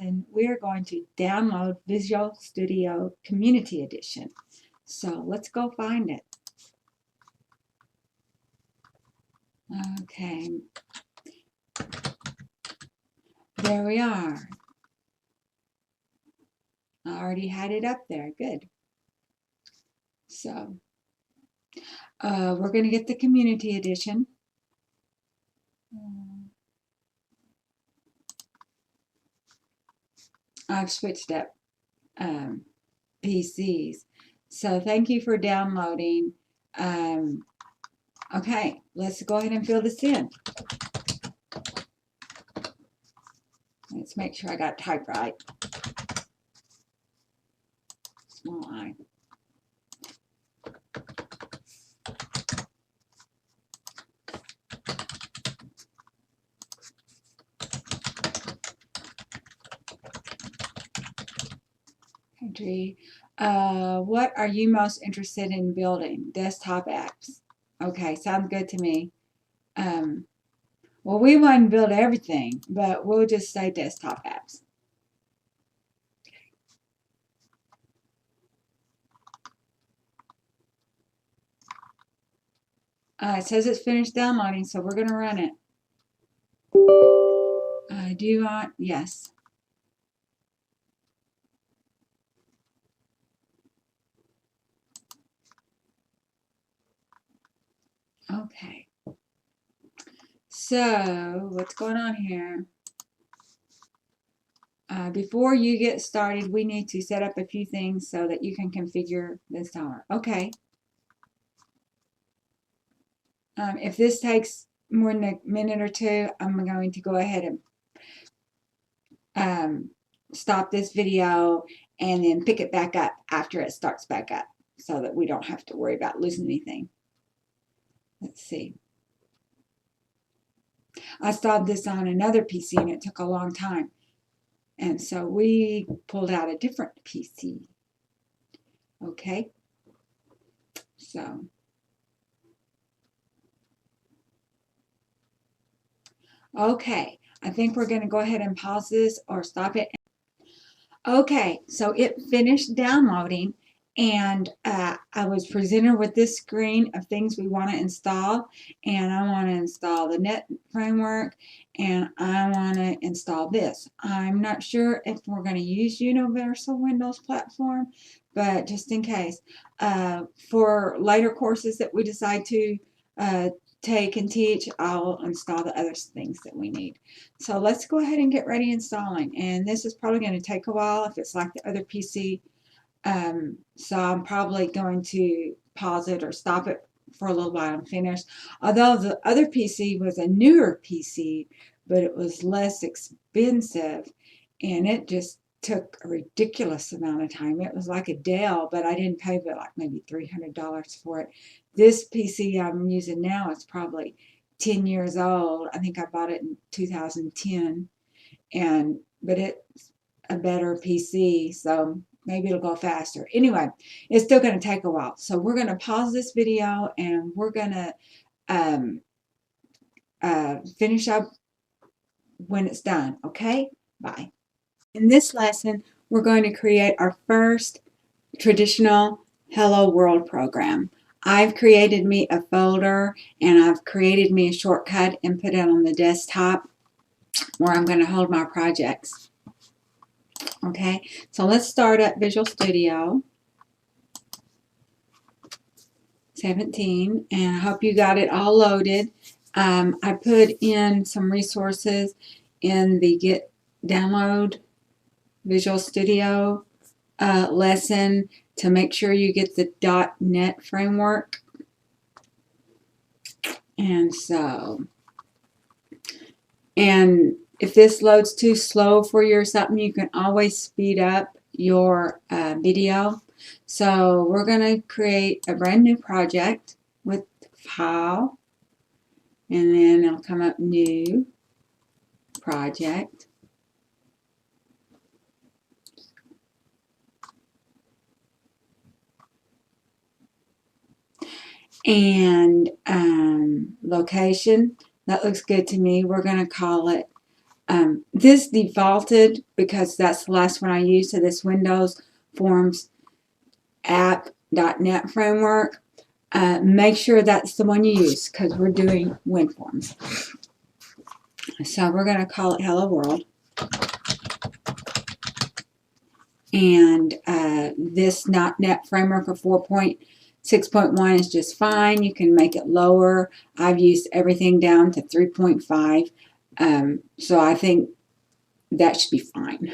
lesson, we're going to download Visual Studio Community Edition. So let's go find it. Okay, there we are. I already had it up there. Good. So we're going to get the Community Edition. I've switched up PCs. So thank you for downloading. Okay, let's go ahead and fill this in. Let's make sure I got type right. Small I. Country. What are you most interested in building? Desktop apps. Okay, sounds good to me. Well, we want to build everything, but we'll just say desktop apps. It says it's finished downloading, so we're going to run it. Do you want? Yes. Okay. So, what's going on here? Before you get started, we need to set up a few things so that you can configure this tower. Okay. If this takes more than a minute or two, I'm going to go ahead and stop this video and then pick it back up after it starts back up so that we don't have to worry about losing anything. Let's see. I installed this on another PC and it took a long time. And so we pulled out a different PC. Okay. So. Okay. I think we're going to go ahead and pause this or stop it. Okay. So it finished downloading. And I was presented with this screen of things we want to install. And I want to install the Net framework. And I want to install this. I'm not sure if we're going to use Universal Windows Platform, but just in case. For later courses that we decide to take and teach, I'll install the other things that we need. So let's go ahead and get ready installing. And this is probably going to take a while if it's like the other PC. So I'm probably going to pause it or stop it for a little while and finish. Although the other PC was a newer PC, but it was less expensive and it just took a ridiculous amount of time. It was like a Dell, but I didn't pay but like maybe $300 for it. This PC I'm using now is probably 10 years old. I think I bought it in 2010, but it's a better PC, so maybe it'll go faster. Anyway, it's still going to take a while. So we're going to pause this video and we're going to finish up when it's done. Okay? Bye. In this lesson, we're going to create our first traditional Hello World program. I've created me a folder and I've created me a shortcut and put it on the desktop where I'm going to hold my projects. Okay, so let's start up Visual Studio 17, and I hope you got it all loaded. I put in some resources in the Get Download Visual Studio lesson to make sure you get the .NET framework. And if this loads too slow for you or something, you can always speed up your video. So we're going to create a brand new project with File, and then it'll come up New Project. And location, that looks good to me. We're going to call it This defaulted because that's the last one I used, so this Windows Forms app.net framework. Make sure that's the one you use because we're doing WinForms. So we're going to call it Hello World. And this .NET framework of 4.6.1 is just fine. You can make it lower. I've used everything down to 3.5. So I think that should be fine.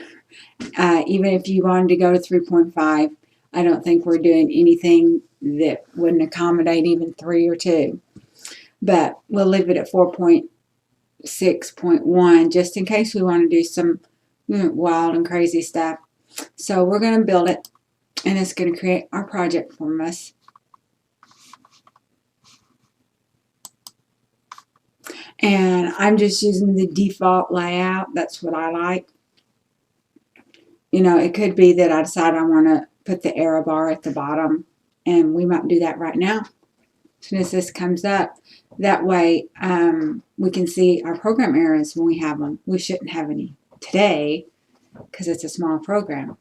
Even if you wanted to go to 3.5, I don't think we're doing anything that wouldn't accommodate even 3 or 2. But we'll leave it at 4.6.1 just in case we want to do some wild and crazy stuff. So we're going to build it, and it's going to create our project for us. And I'm just using the default layout. That's what I like. You know, it could be that I decide I want to put the arrow bar at the bottom, and we might do that right now. As soon as this comes up, that way we can see our program errors when we have them. We shouldn't have any today because it's a small program.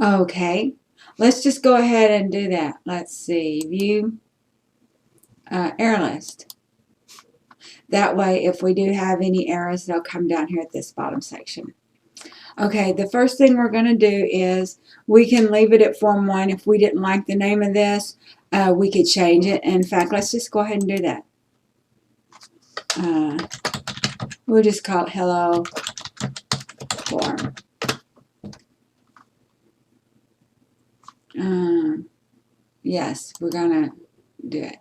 Okay, let's just go ahead and do that. Let's see, view error list. That way, if we do have any errors, they'll come down here at this bottom section. Okay, the first thing we're going to do is we can leave it at Form 1. If we didn't like the name of this, we could change it. And in fact, let's just go ahead and do that. We'll just call it Hello Form. Yes, we're going to do it.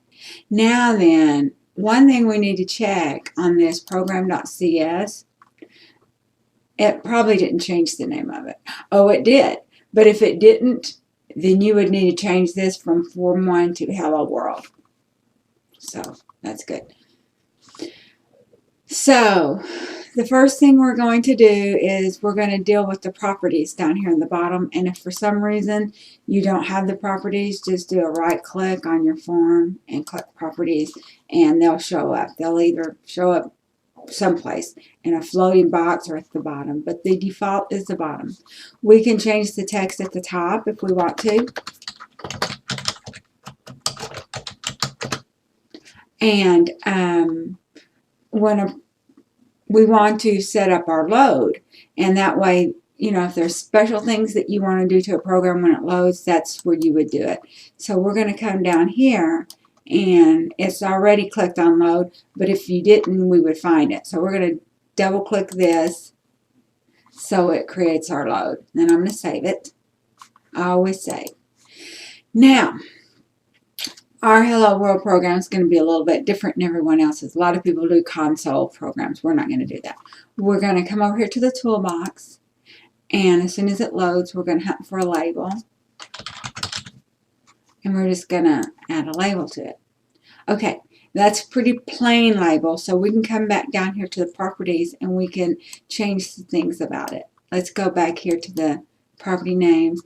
Now then, one thing we need to check on this program.cs, it probably didn't change the name of it. Oh, it did. But if it didn't, then you would need to change this from Form 1 to Hello World. So that's good. So the first thing we're going to do is we're going to deal with the properties down here in the bottom. And if for some reason you don't have the properties, just do a right click on your form and click properties, and they'll show up. They'll either show up someplace in a floating box or at the bottom, but the default is the bottom. We can change the text at the top if we want to. And when we want to set up our load, and that way, you know, if there's special things that you want to do to a program when it loads, that's where you would do it. So we're going to come down here, and it's already clicked on load, but if you didn't, we would find it. So we're going to double click this so it creates our load. Then I'm going to save it. I always save. Now, our Hello World program is going to be a little bit different than everyone else's. A lot of people do console programs. We're not going to do that. We're going to come over here to the toolbox, and as soon as it loads, we're going to hunt for a label, and we're just going to add a label to it. Okay, that's a pretty plain label, so we can come back down here to the properties, and we can change some things about it. Let's go back here to the property names.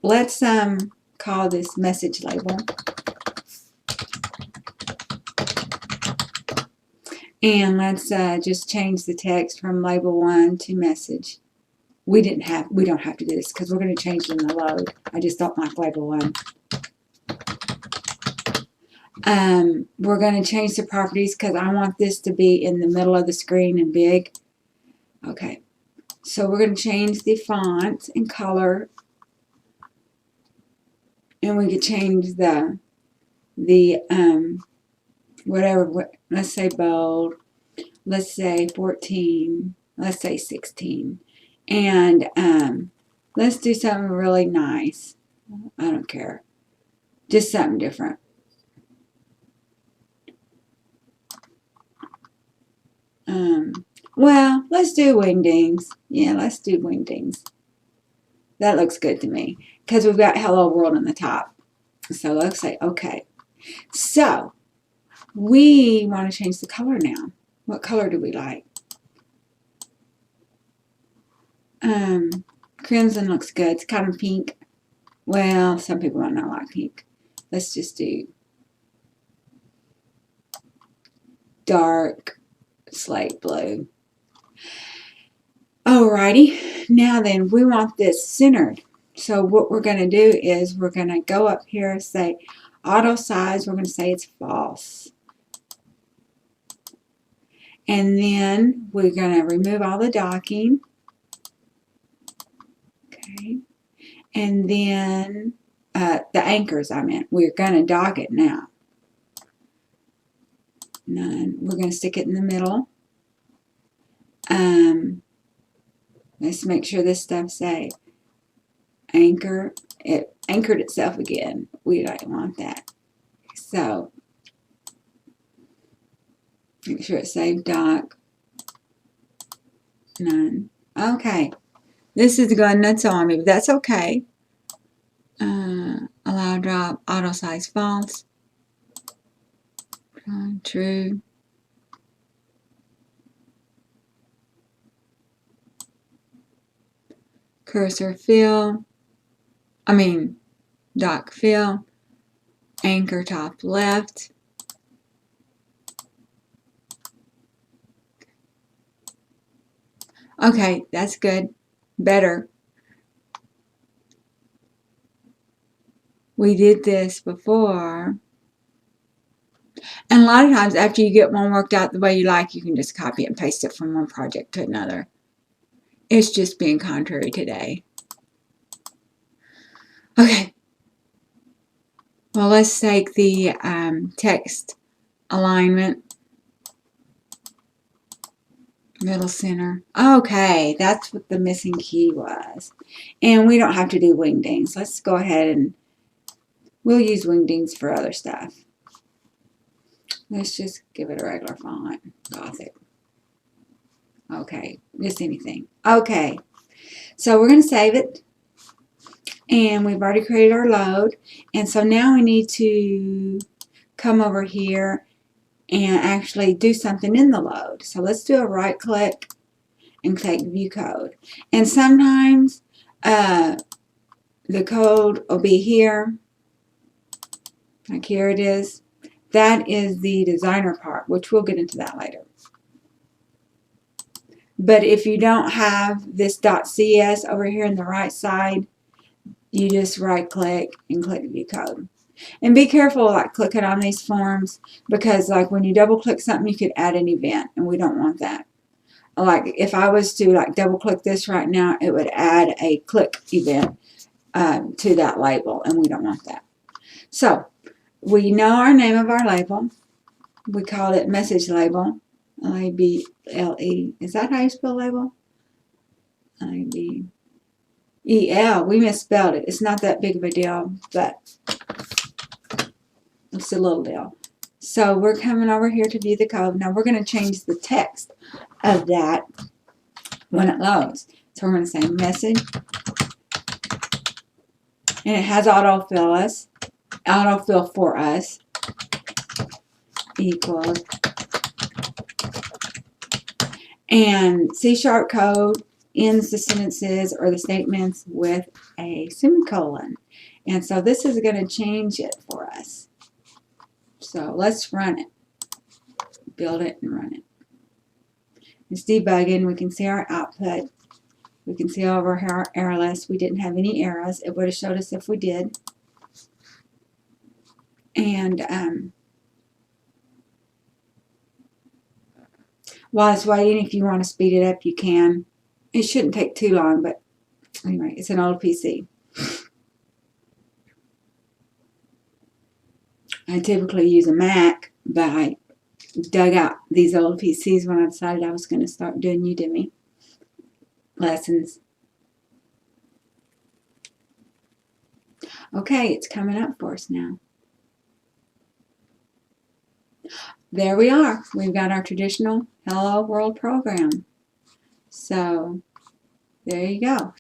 Let's call this message label. And let's just change the text from label 1 to message. We don't have to do this because we're going to change it in the load. I just don't like label 1. We're going to change the properties because I want this to be in the middle of the screen and big. Okay, so we're going to change the font and color. And we could change the whatever, let's say bold, let's say 14, let's say 16. And let's do something really nice. I don't care. Just something different. Well, let's do wingdings. Yeah, let's do wingdings. That looks good to me because we've got Hello World on the top. So let's say okay. So we want to change the color now. What color do we like? Crimson looks good. It's kind of pink. Well, some people might not like pink. Let's just do dark slate blue. Alrighty, now then we want this centered. So what we're going to do is we're going to go up here and say auto size. We're going to say it's false. And then we're going to remove all the docking. Okay. And then the anchors, we're going to dock it now. None. We're going to stick it in the middle. Let's make sure this stuff say anchor. It anchored itself again. We don't want that. So make sure it saved dock. None. Okay. This is going nuts on me, but that's okay. Allow drop, auto size false. True. Cursor fill. Dock fill. Anchor top left. Okay, that's good. Better. We did this before. And a lot of times after you get one worked out the way you like, you can just copy and paste it from one project to another. It's just being contrary today. Okay. Well, let's take the text alignment. Middle center. Okay, that's what the missing key was. And we don't have to do wingdings. Let's go ahead and we'll use wingdings for other stuff. Let's just give it a regular font. Gothic. Okay, just anything. Okay, so we're going to save it. And we've already created our load. And so now we need to come over here and actually do something in the load. So let's do a right click and click view code. And sometimes the code will be here. Like here it is. That is the designer part, which we'll get into that later. But if you don't have this .cs over here on the right side, you just right click and click view code. And be careful like clicking on these forms, because like when you double click something you could add an event, and we don't want that. Like if I was to like double click this right now, it would add a click event to that label, and we don't want that. So we know our name of our label. We called it message label. L-A-B-L-E. Is that how you spell label? L-A-B-E-L. We misspelled it. It's not that big of a deal, but it's a little deal. So we're coming over here to view the code. Now we're going to change the text of that when it loads. So we're going to say message. And it has autofill for us equals. And C# code ends the sentences or the statements with a semicolon. And so this is going to change it for us. So let's run it. Build it and run it. It's debugging. We can see our output. We can see over here our error list. We didn't have any errors. It would have showed us if we did. And while it's waiting, if you want to speed it up, you can. It shouldn't take too long, but anyway, it's an old PC. I typically use a Mac, but I dug out these old PCs when I decided I was going to start doing Udemy lessons. Okay, it's coming up for us now. There we are. We've got our traditional Hello World program. So there you go.